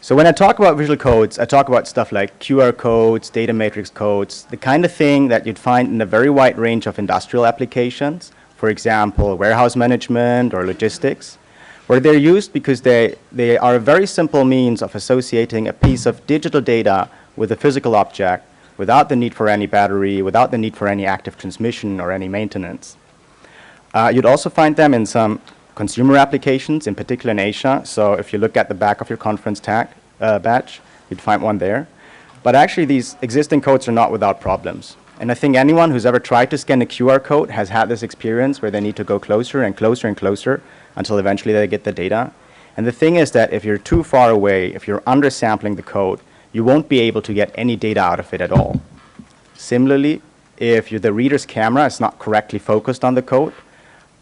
So when I talk about visual codes, I talk about stuff like QR codes, data matrix codes, the kind of thing that you'd find in a very wide range of industrial applications, for example, warehouse management or logistics, where they're used because they are a very simple means of associating a piece of digital data with a physical object without the need for any battery, without the need for any active transmission or any maintenance. You'd also find them in some consumer applications, in particular in Asia. So if you look at the back of your conference badge, you'd find one there. But actually, these existing codes are not without problems. And I think anyone who's ever tried to scan a QR code has had this experience where they need to go closer and closer and closer until eventually they get the data. And the thing is that if you're too far away, if you're undersampling the code, you won't be able to get any data out of it at all. Similarly, if the reader's camera is not correctly focused on the code,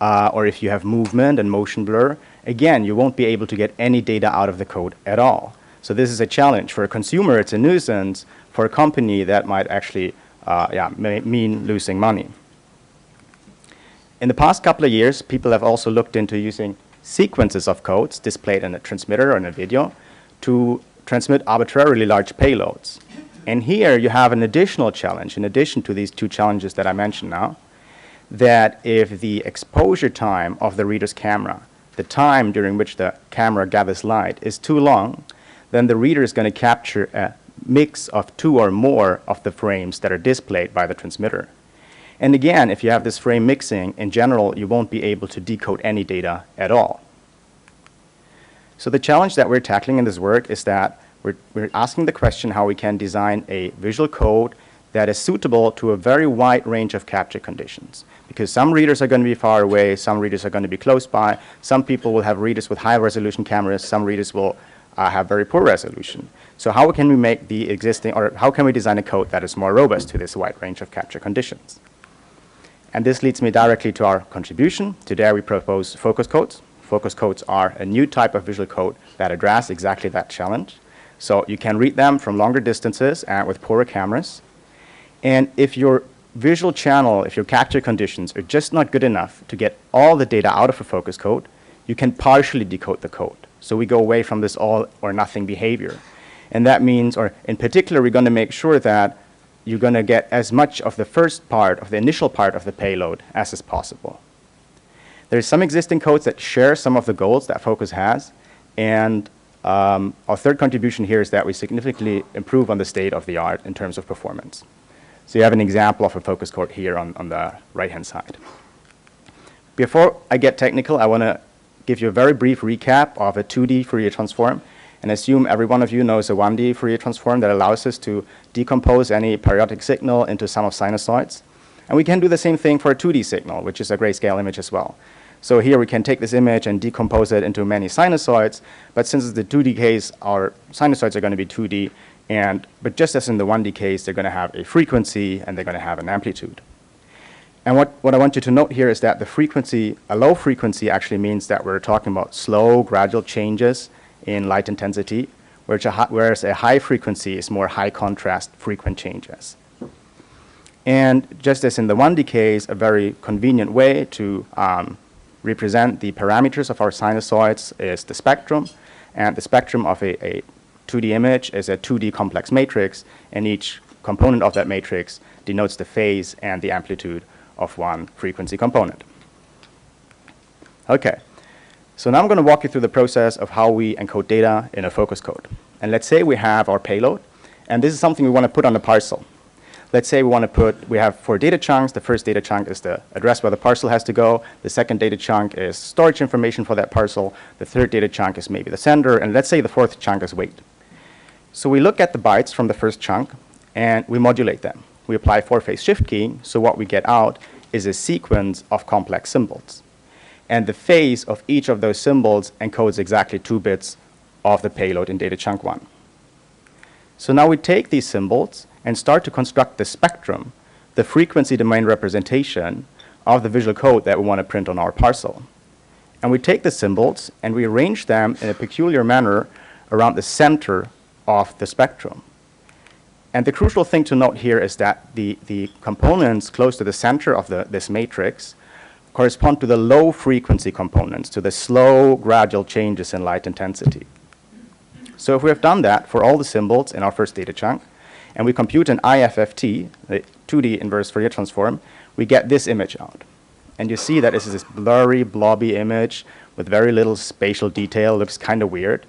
or if you have movement and motion blur, again, you won't be able to get any data out of the code at all. So this is a challenge. For a consumer, it's a nuisance. For a company, that might actually mean losing money. In the past couple of years, people have also looked into using sequences of codes displayed in a transmitter or in a video to transmit arbitrarily large payloads. And here you have an additional challenge, in addition to these two challenges that I mentioned now, that if the exposure time of the reader's camera, the time during which the camera gathers light, is too long, then the reader is going to capture a mix of two or more of the frames that are displayed by the transmitter. And again, if you have this frame mixing, in general, you won't be able to decode any data at all. So the challenge that we're tackling in this work is that we're asking the question how we can design a visual code that is suitable to a very wide range of capture conditions. Because some readers are going to be far away, some readers are going to be close by, some people will have readers with high resolution cameras, some readers will have very poor resolution. So how can we make the existing, or how can we design a code that is more robust to this wide range of capture conditions? And this leads me directly to our contribution. Today we propose focus codes. Focus codes are a new type of visual code that address exactly that challenge. So you can read them from longer distances and with poorer cameras. And if your visual channel, if your capture conditions are just not good enough to get all the data out of a focus code, you can partially decode the code. So we go away from this all or nothing behavior. And that means, or in particular, we're going to make sure that you're going to get as much of the first part, of the initial part of the payload as is possible. There's some existing codes that share some of the goals that Focus has. And our third contribution here is that we significantly improve on the state of the art in terms of performance. So you have an example of a focus code here on the right-hand side. Before I get technical, I want to give you a very brief recap of a 2D Fourier transform, and assume every one of you knows a 1D Fourier transform that allows us to decompose any periodic signal into sum of sinusoids. And we can do the same thing for a 2D signal, which is a grayscale image as well. So here we can take this image and decompose it into many sinusoids, but since it's the 2D case, our sinusoids are going to be 2D, but just as in the 1D case, they're going to have a frequency and they're going to have an amplitude. And what I want you to note here is that the frequency, a low frequency actually means that we're talking about slow, gradual changes in light intensity, whereas a high frequency is more high contrast, frequent changes. And just as in the 1D case, a very convenient way to represent the parameters of our sinusoids is the spectrum. And the spectrum of a 2D image is a 2D complex matrix, and each component of that matrix denotes the phase and the amplitude of one frequency component. Okay, so now I'm going to walk you through the process of how we encode data in a focus code. And let's say we have our payload, and this is something we want to put on a parcel. Let's say we have 4 data chunks. The first data chunk is the address where the parcel has to go. The second data chunk is storage information for that parcel. The third data chunk is maybe the sender, and let's say the fourth chunk is weight. So we look at the bytes from the first chunk, and we modulate them. We apply 4-phase shift keying, so what we get out is a sequence of complex symbols. And the phase of each of those symbols encodes exactly 2 bits of the payload in data chunk 1. So now we take these symbols and start to construct the spectrum, the frequency domain representation of the visual code that we want to print on our parcel. And we take the symbols and we arrange them in a peculiar manner around the center of the spectrum. And the crucial thing to note here is that the components close to the center of this matrix correspond to the low frequency components, to the slow, gradual changes in light intensity. So if we have done that for all the symbols in our first data chunk, and we compute an IFFT, the 2D inverse Fourier transform, we get this image out. And you see that this is this blurry, blobby image with very little spatial detail. Looks kind of weird.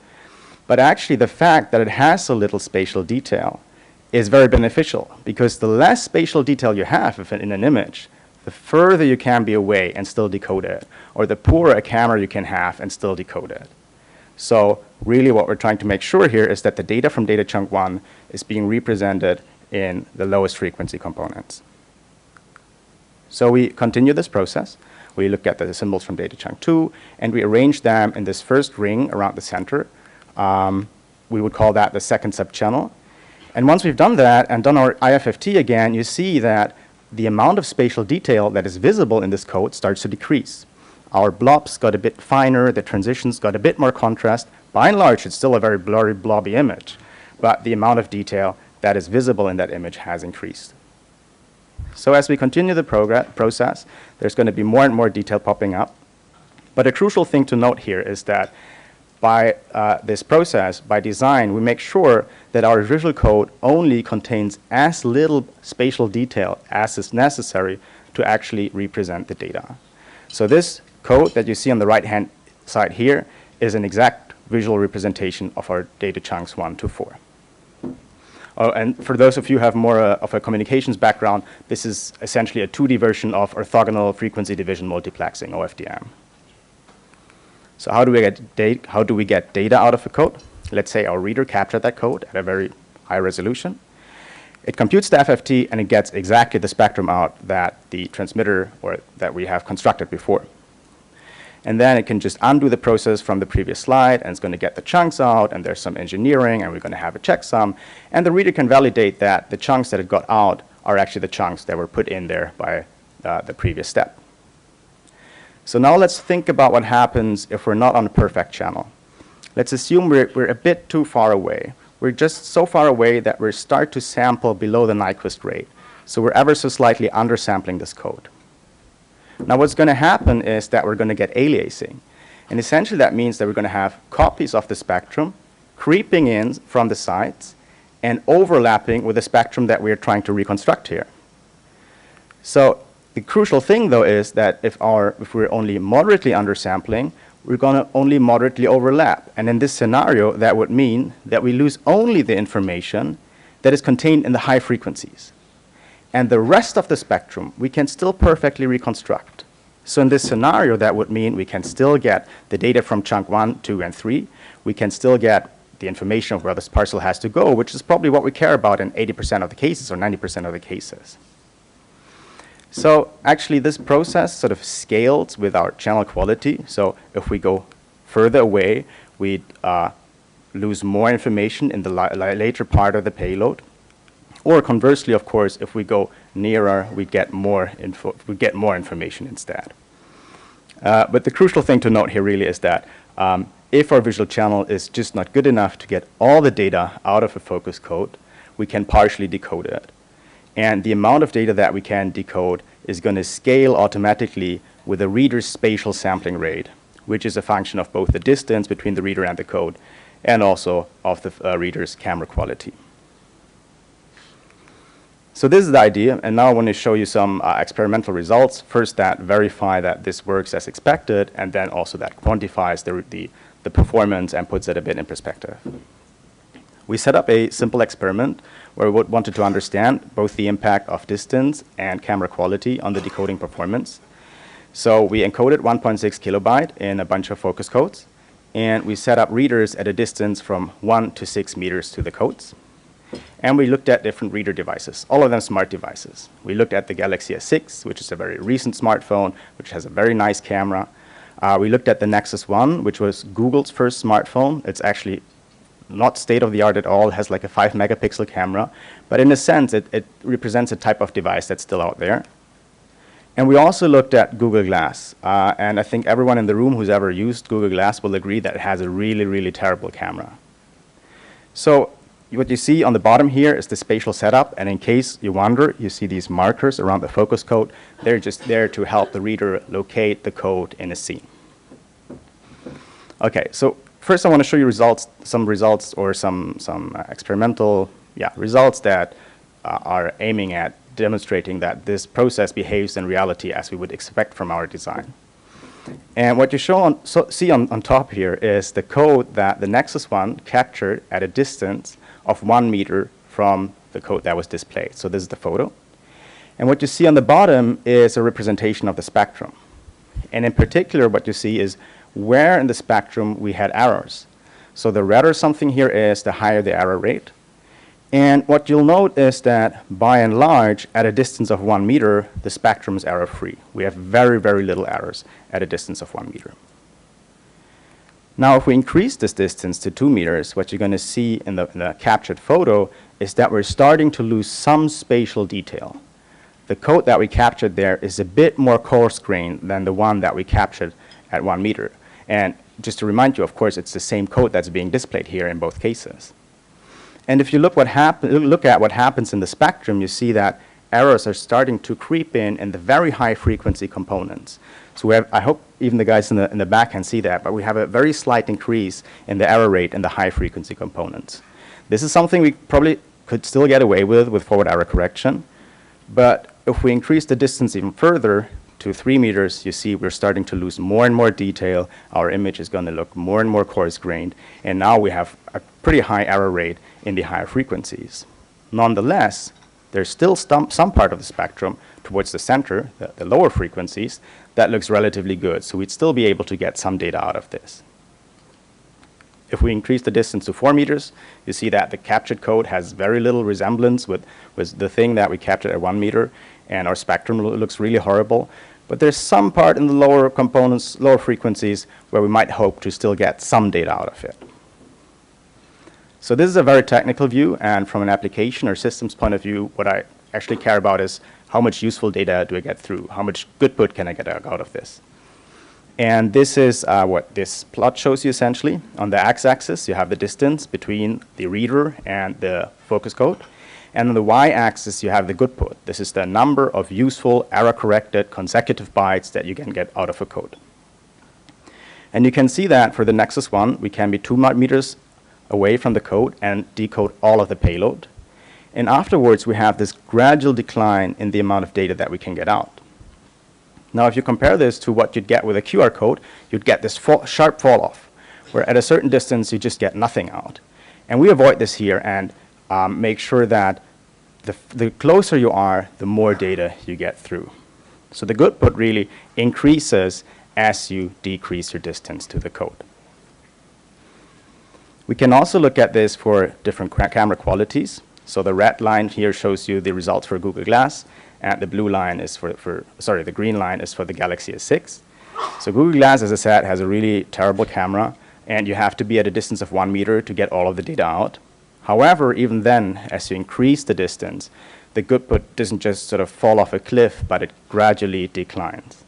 But actually, the fact that it has so little spatial detail is very beneficial, because the less spatial detail you have in an image, the further you can be away and still decode it, or the poorer a camera you can have and still decode it. So really what we're trying to make sure here is that the data from data chunk 1 is being represented in the lowest frequency components. So we continue this process. We look at the symbols from data chunk 2, and we arrange them in this first ring around the center. We would call that the second subchannel. And once we've done that and done our IFFT again, you see that the amount of spatial detail that is visible in this code starts to decrease. Our blobs got a bit finer, the transitions got a bit more contrast. By and large, it's still a very blurry, blobby image, but the amount of detail that is visible in that image has increased. So as we continue the process, there's going to be more and more detail popping up. But a crucial thing to note here is that by this process, by design, we make sure that our visual code only contains as little spatial detail as is necessary to actually represent the data. So this code that you see on the right-hand side here is an exact visual representation of our data chunks 1 to 4. Oh, and for those of you who have more of a communications background, this is essentially a 2D version of orthogonal frequency division multiplexing, OFDM. So how do we get data out of a code? Let's say our reader captured that code at a very high resolution. It computes the FFT, and it gets exactly the spectrum out that the transmitter or that we have constructed before. And then it can just undo the process from the previous slide, and it's going to get the chunks out, and there's some engineering, and we're going to have a checksum. And the reader can validate that the chunks that it got out are actually the chunks that were put in there by the previous step. So now let's think about what happens if we're not on a perfect channel. Let's assume we're a bit too far away. We're just so far away that we start to sample below the Nyquist rate. So we're ever so slightly undersampling this code. Now what's going to happen is that we're going to get aliasing. And essentially that means that we're going to have copies of the spectrum creeping in from the sides and overlapping with the spectrum that we're trying to reconstruct here. So the crucial thing, though, is that if we're only moderately undersampling, we're going to only moderately overlap. And in this scenario, that would mean that we lose only the information that is contained in the high frequencies. And the rest of the spectrum, we can still perfectly reconstruct. So in this scenario, that would mean we can still get the data from chunk 1, 2, and 3. We can still get the information of where this parcel has to go, which is probably what we care about in 80% of the cases or 90% of the cases. So actually, this process sort of scales with our channel quality. So if we go further away, we'd lose more information in the later part of the payload. Or conversely, of course, if we go nearer, we get more information instead. But the crucial thing to note here really is that if our visual channel is just not good enough to get all the data out of a focus code, we can partially decode it. And the amount of data that we can decode is going to scale automatically with the reader's spatial sampling rate, which is a function of both the distance between the reader and the code, and also of the reader's camera quality. So this is the idea, and now I want to show you some experimental results. First, that verify that this works as expected, and then also that quantifies the performance and puts it a bit in perspective. We set up a simple experiment where we wanted to understand both the impact of distance and camera quality on the decoding performance. So we encoded 1.6 kilobyte in a bunch of focus codes, and we set up readers at a distance from 1 to 6 meters to the codes. And we looked at different reader devices, all of them smart devices. We looked at the Galaxy S6, which is a very recent smartphone, which has a very nice camera. We looked at the Nexus 1, which was Google's first smartphone. It's actually not state-of-the-art at all. It has like a 5-megapixel camera. But in a sense, it represents a type of device that's still out there. And we also looked at Google Glass. And I think everyone in the room who's ever used Google Glass will agree that it has a really, really terrible camera. So what you see on the bottom here is the spatial setup. And in case you wonder, you see these markers around the focus code. They're just there to help the reader locate the code in a scene. OK, so first I want to show you some results or some experimental results that are aiming at demonstrating that this process behaves in reality as we would expect from our design. And what you see on top here is the code that the Nexus one captured at a distance of 1 meter from the code that was displayed. So this is the photo. And what you see on the bottom is a representation of the spectrum. And in particular, what you see is where in the spectrum we had errors. So the redder something here is, the higher the error rate. And what you'll note is that, by and large, at a distance of 1 meter, the spectrum is error-free. We have very, very little errors at a distance of 1 meter. Now, if we increase this distance to 2 meters, what you're going to see in the captured photo is that we're starting to lose some spatial detail. The code that we captured there is a bit more coarse-grained than the one that we captured at 1 meter. And just to remind you, of course, it's the same code that's being displayed here in both cases. And if you look at what happens in the spectrum, you see that errors are starting to creep in the very high frequency components. So we have, I hope even the guys in the back can see that, but we have a very slight increase in the error rate in the high frequency components. This is something we probably could still get away with forward error correction. But if we increase the distance even further to 3 meters, you see we're starting to lose more and more detail. Our image is going to look more and more coarse-grained. And now we have a pretty high error rate in the higher frequencies. Nonetheless, there's still some part of the spectrum towards the center, the lower frequencies, that looks relatively good. So we'd still be able to get some data out of this. If we increase the distance to 4 meters, you see that the captured code has very little resemblance with the thing that we captured at 1 meter, and our spectrum looks really horrible. But there's some part in the lower components, lower frequencies, where we might hope to still get some data out of it. So this is a very technical view, and from an application or systems point of view, what I actually care about is how much useful data do I get through? How much goodput can I get out of this? And this is what this plot shows you essentially. On the x-axis, you have the distance between the reader and the focus code. And on the y-axis, you have the goodput. This is the number of useful error-corrected consecutive bytes that you can get out of a code. And you can see that for the Nexus one, we can be 2 meters away from the code and decode all of the payload. And afterwards, we have this gradual decline in the amount of data that we can get out. Now, if you compare this to what you'd get with a QR code, you'd get this sharp fall-off, where at a certain distance, you just get nothing out. And we avoid this here and make sure that the closer you are, the more data you get through. So the goodput really increases as you decrease your distance to the code. We can also look at this for different camera qualities. So the red line here shows you the results for Google Glass, and the blue line is the green line is for the Galaxy S6. So Google Glass, as I said, has a really terrible camera, and you have to be at a distance of 1 meter to get all of the data out. However, even then, as you increase the distance, the goodput doesn't just sort of fall off a cliff, but it gradually declines.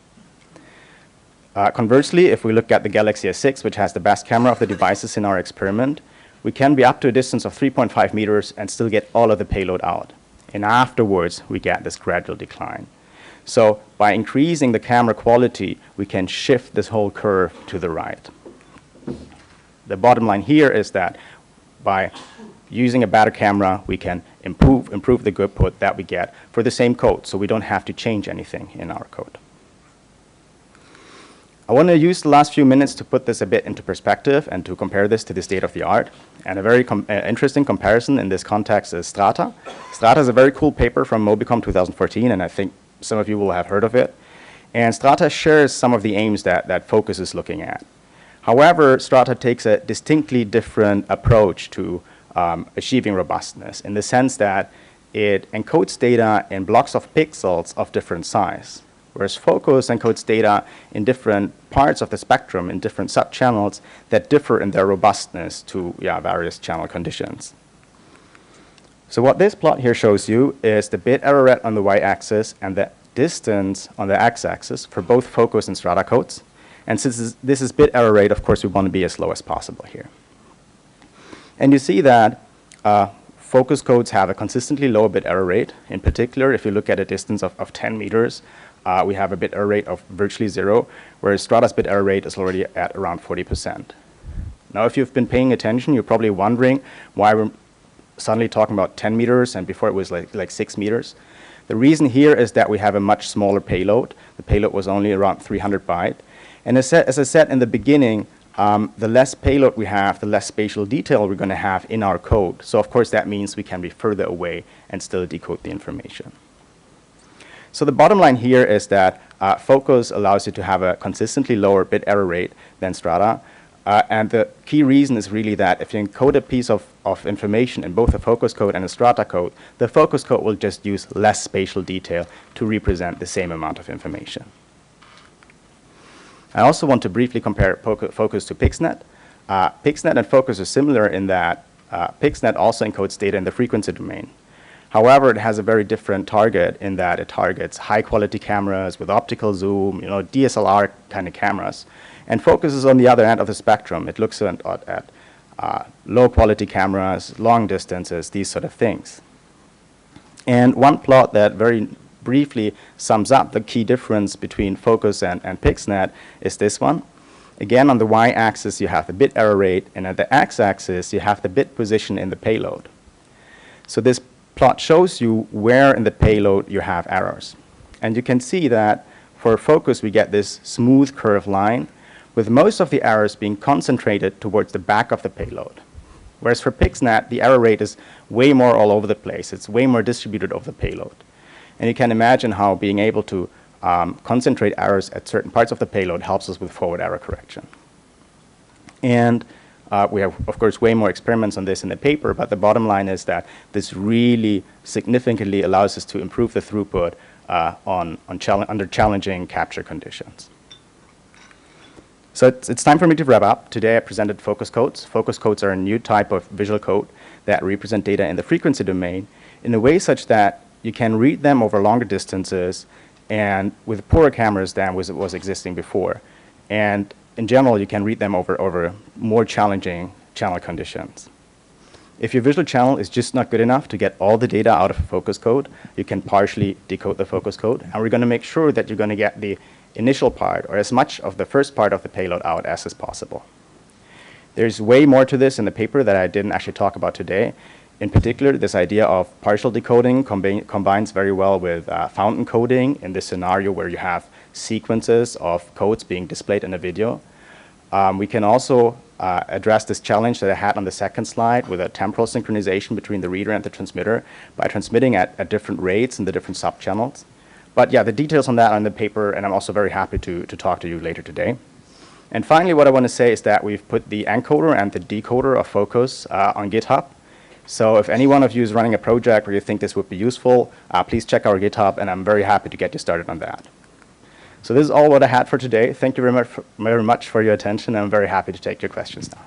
Conversely, if we look at the Galaxy S6, which has the best camera of the devices in our experiment, we can be up to a distance of 3.5 meters and still get all of the payload out. And afterwards, we get this gradual decline. So by increasing the camera quality, we can shift this whole curve to the right. The bottom line here is that by using a better camera, we can improve the goodput that we get for the same code, so we don't have to change anything in our code. I want to use the last few minutes to put this a bit into perspective and to compare this to the state of the art. And a very interesting comparison in this context is Strata. Strata is a very cool paper from MobiCom 2014, and I think some of you will have heard of it. And Strata shares some of the aims that Focus is looking at. However, Strata takes a distinctly different approach to achieving robustness, in the sense that it encodes data in blocks of pixels of different size. Whereas Focus encodes data in different parts of the spectrum, in different subchannels that differ in their robustness to various channel conditions. So what this plot here shows you is the bit error rate on the y-axis and the distance on the x-axis for both Focus and Strata codes. And since this is bit error rate, of course, we want to be as low as possible here. And you see that Focus codes have a consistently lower bit error rate. In particular, if you look at a distance of 10 meters, we have a bit error rate of virtually 0, whereas Strata's bit error rate is already at around 40%. Now, if you've been paying attention, you're probably wondering why we're suddenly talking about 10 meters, and before it was like 6 meters. The reason here is that we have a much smaller payload. The payload was only around 300 byte. And as I said in the beginning, the less payload we have, the less spatial detail we're going to have in our code. So of course that means we can be further away and still decode the information. So the bottom line here is that Focus allows you to have a consistently lower bit error rate than Strata. And the key reason is really that if you encode a piece of information in both a Focus code and a Strata code, the Focus code will just use less spatial detail to represent the same amount of information. I also want to briefly compare Focus to PixNet. PixNet and Focus are similar in that PixNet also encodes data in the frequency domain. However, it has a very different target in that it targets high-quality cameras with optical zoom, DSLR kind of cameras. And Focus is on the other end of the spectrum. It looks at low-quality cameras, long distances, these sort of things. And one plot that very briefly sums up the key difference between Focus and PixNet is this one. Again, on the y-axis, you have the bit error rate, and at the x-axis, you have the bit position in the payload. So this plot shows you where in the payload you have errors. And you can see that for Focus, we get this smooth curved line, with most of the errors being concentrated towards the back of the payload. Whereas for PixNet, the error rate is way more all over the place. It's way more distributed over the payload. And you can imagine how being able to concentrate errors at certain parts of the payload helps us with forward error correction. And we have, of course, way more experiments on this in the paper, but the bottom line is that this really significantly allows us to improve the throughput under challenging capture conditions. So it's time for me to wrap up. Today I presented focus codes. Focus codes are a new type of visual code that represent data in the frequency domain in a way such that you can read them over longer distances and with poorer cameras than was existing before. And in general, you can read them over more challenging channel conditions. If your visual channel is just not good enough to get all the data out of a focus code, you can partially decode the focus code. And we're going to make sure that you're going to get the initial part, or as much of the first part of the payload out as is possible. There's way more to this in the paper that I didn't actually talk about today. In particular, this idea of partial decoding combines very well with fountain coding in this scenario where you have sequences of codes being displayed in a video. We can also address this challenge that I had on the second slide with a temporal synchronization between the reader and the transmitter by transmitting at different rates in the different subchannels. But yeah, the details on that are in the paper, and I'm also very happy to talk to you later today. And finally, what I want to say is that we've put the encoder and the decoder of Focus on GitHub. So if any one of you is running a project where you think this would be useful, please check our GitHub, and I'm very happy to get you started on that. So this is all what I had for today. Thank you very much for your attention, and I'm very happy to take your questions now.